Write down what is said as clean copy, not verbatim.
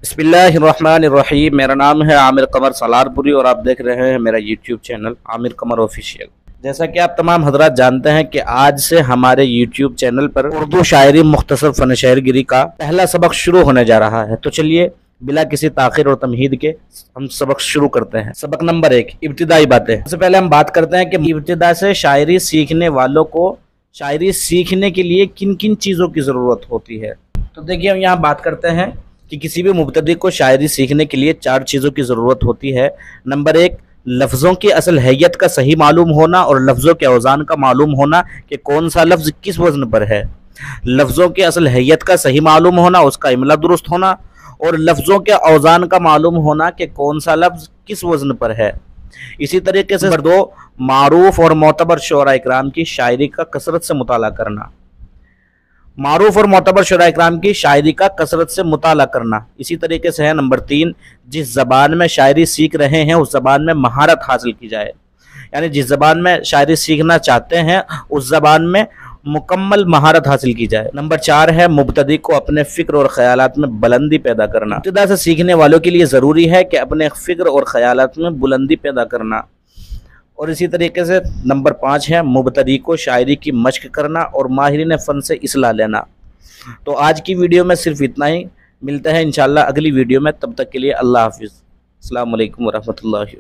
बिस्मिल्लाहिर्रहमानिर्रहीम। मेरा नाम है आमिर कमर सलारपुरी और आप देख रहे हैं मेरा यूट्यूब चैनल आमिर कमर ऑफिशियल। जैसा कि आप तमाम हजरात जानते हैं कि आज से हमारे यूट्यूब चैनल पर उर्दू शायरी मुख्तसर फन शायरगिरी का पहला सबक शुरू होने जा रहा है। तो चलिए बिला किसी ताखिर और तमहीद के हम सबक शुरू करते हैं। सबक नंबर 1, इब्तिदाई बातें। सबसे पहले हम बात करते हैं कि इब्तिदा से शायरी सीखने वालों को शायरी सीखने के लिए किन किन चीज़ों की ज़रूरत होती है। तो देखिए हम यहाँ बात करते हैं कि किसी भी मुब्तदी को शायरी सीखने के लिए 4 चीज़ों की ज़रूरत होती है। नंबर 1, लफ्ज़ों की असल हैयत का सही मालूम होना और लफ्ज़ों के औज़ान का मालूम होना कि कौन सा लफ्ज़ किस वज़न पर है। लफ्ज़ों की असल हैयत का सही मालूम होना, उसका इमला दुरुस्त होना और लफ्ज़ों के औज़ान का मालूम होना कि कौन सा लफ्ज़ किस वज़न पर है। इसी तरीके से नंबर 2, मारूफ और मोतबर शुअरा इकराम की शायरी का कसरत से मुताला करना। मारूफ और मोतबर शुअरा इकराम की शायरी का कसरत से मुताला करना। इसी तरीके से है नंबर 3, जिस ज़बान में शायरी सीख रहे हैं उस ज़बान में महारत हासिल की जाए। यानी जिस ज़बान में शायरी सीखना चाहते हैं उस ज़बान में मुकम्मल महारत हासिल की जाए। नंबर 4 है मुब्तदी को अपने फ़िक्र और ख़यालात में बुलंदी पैदा करना। इब्तिदा से सीखने वालों के लिए ज़रूरी है कि अपने फ़िक्र और ख़यालात में बुलंदी पैदा करना। और इसी तरीके से नंबर 5 है मुब्तदी को शायरी की मश्क करना और माहिरीन फ़न से इस्लाह लेना। तो आज की वीडियो में सिर्फ इतना ही। मिलते हैं इंशाल्लाह अगली वीडियो में, तब तक के लिए अल्लाह हाफिज़। अस्सलामु अलैकुम वरहमतुल्लाहि।